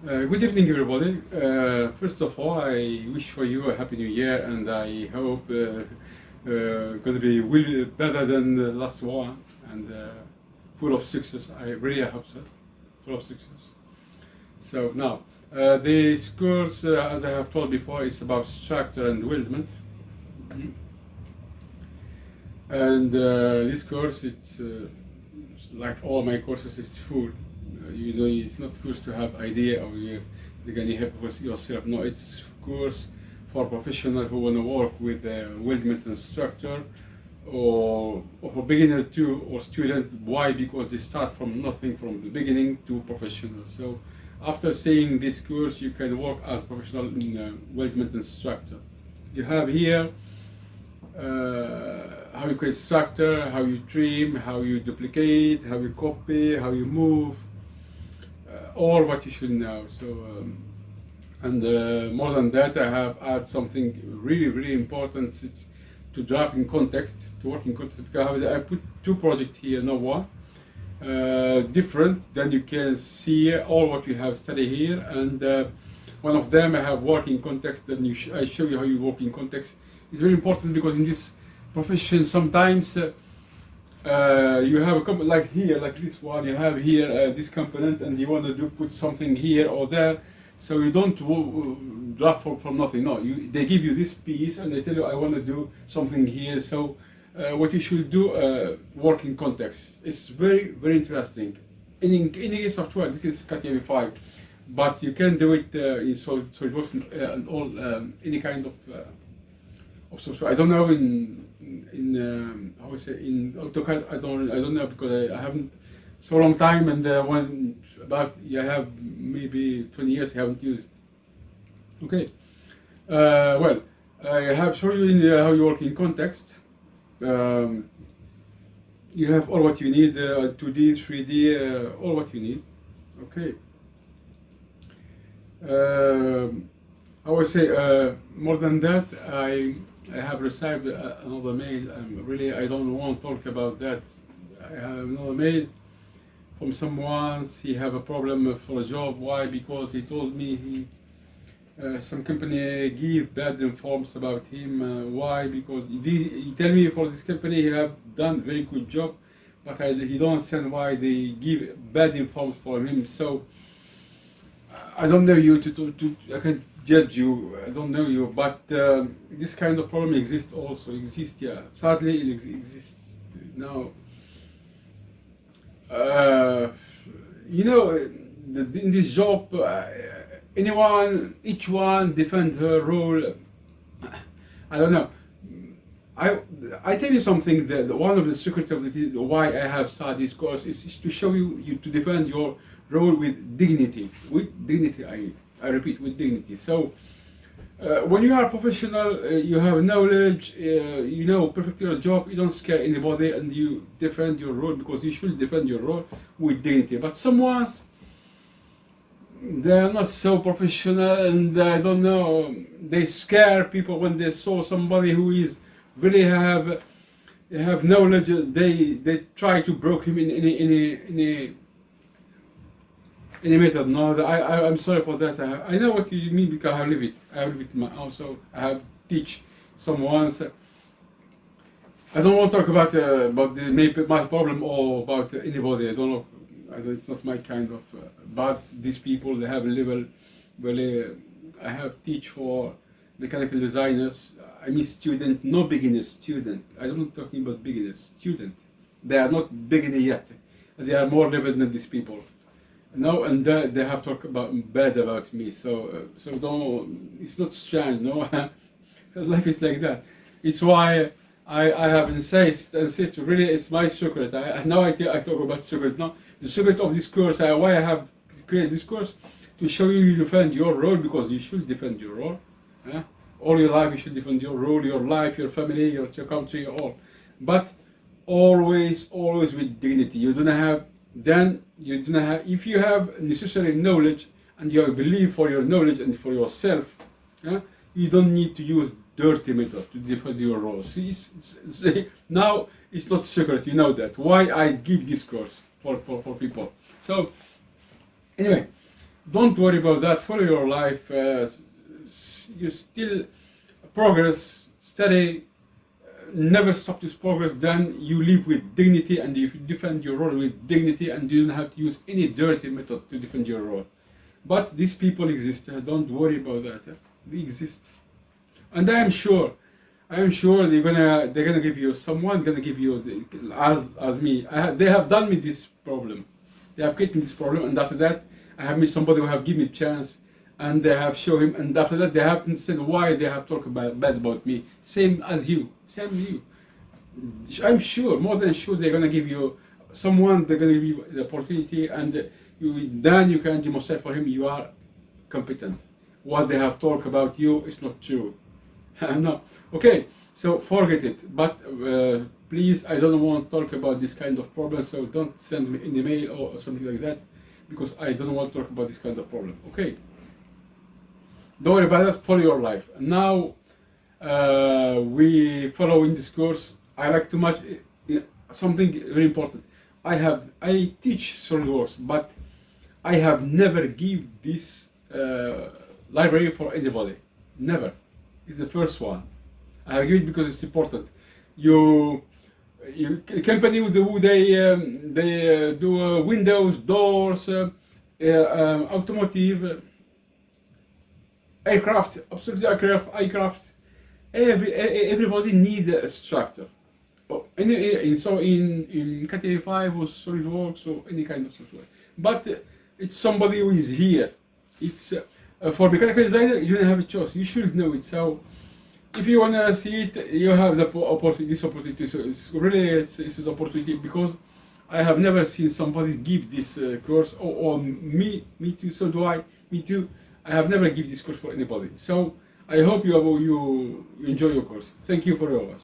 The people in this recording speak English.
Good evening, everybody. First of all, I wish for you a happy new year, and I hope going to be better than the last one and full of success. I really hope so, full of success. So now, this course, as I have told before, is about structure and weldment. And this course, it's like all my courses, it's full. You know, it's not course to have idea or you're gonna help with yourself. No, it's course for professionals who want to work with weldment instructor or for beginner too or student. Why? Because they start from nothing from the beginning to professional. So after seeing this course, you can work as professional in weldment instructor. You have here how you create structure, how you trim, how you duplicate, how you copy, how you move, all what you should know. So and more than that, I have added something really important. It's to draft in context, to work in context, because I put two projects here, not one. Different, then you can see all what you have studied here, and one of them I have work in context. Then I show you how you work in context. It's very important because in this profession sometimes you have a like here, like this one, you have here this component and you want to put something here or there, so you don't draft from nothing. No, they give you this piece and they tell you I want to do something here. So what you should do, work in context. It's very interesting. In any software, this is CATIA V5, but you can do it in SolidWorks and all any kind of software. I don't know in how we say in AutoCAD. I don't know because I haven't so long time, and when about I have maybe 20 years I haven't used it. Okay. Well, I have shown you in how you work in context. You have all what you need, 2D, 3D, all what you need. Okay. I would say more than that, I have received another mail. I don't want to talk about that. I have another mail from someone. He have a problem for a job. Why? Because he told me some company give bad informs about him. Why? Because he tell me for this company he have done very good job, but he don't understand why they give bad informs for him. So I don't know you I can't judge you. I don't know you, but this kind of problem exists also. Yeah. Sadly, it exists now. You know, in this job, each one defend her role. I don't know. I tell you something. That one of the secrets of why I have started this course is to show you to defend your role with dignity. With dignity, I repeat, with dignity. So when you are professional, you have knowledge, you know perfectly your job, you don't scare anybody, and you defend your role because you should defend your role with dignity. But someone's they are not so professional, and I don't know, they scare people when they saw somebody who is really have knowledge. They try to break him in any method. No, I'm sorry for that. I know what you mean because I live it. I live it also. I have teach someone. I don't want to talk about my problem or about anybody. I don't know. It's not my kind of. But these people, they have a level. Really, I have teach for mechanical designers. I mean student, no beginners. Student. I'm not talking about beginners. Student. They are not beginner yet. They are more level than these people. No, and they have talked bad about me. So don't. It's not strange. No, life is like that. It's why I have insist. Really, it's my secret. I talk about secret. No, the secret of this course. Why I have created this course to show you defend your role, because you should defend your role. All your life you should defend your role, your life, your family, your country, all. But always with dignity. You don't have. Then you do not have, if you have necessary knowledge and you have belief for your knowledge and for yourself, you don't need to use dirty method to defend your role. See, now it's not secret, you know that. Why I give this course for people. So anyway, Don't worry about that. Follow your life. You still progress, study, never stop this progress. Then you live with dignity and you defend your role with dignity, and you don't have to use any dirty method to defend your role. But these people exist. Don't worry about that. They exist, and I am sure they're gonna give you, someone gonna give you as me. They have done me this problem. They have created me this problem, and after that I have met somebody who have given me a chance, and they have shown him, and after that they have said why they have talked bad about me. Same as you. I'm sure, more than sure, they're gonna give you someone. They're gonna give you the opportunity, and then you can demonstrate for him you are competent. What they have talked about you is not true. No. Okay, so forget it. But please, I don't want to talk about this kind of problem, so don't send me an email or something like that, because I don't want to talk about this kind of problem. Okay, don't worry about that. Follow your life. Now we follow in this course. I like too much something very important. I teach SolidWorks, but I have never give this library for anybody. Never. It's the first one. I have given it because it's important. Company who they do windows, doors, automotive, aircraft, absolutely aircraft. Everybody need a structure. Oh, in Category 5 or SolidWorks or any kind of software. But it's somebody who is here. It's for mechanical designer, you don't have a choice. You should know it. So if you wanna see it, you have the opportunity. This opportunity. So it's an opportunity, because I have never seen somebody give this course. Or me too. So do I. Me too. I have never give this course for anybody. So I hope you enjoy your course. Thank you for your watch.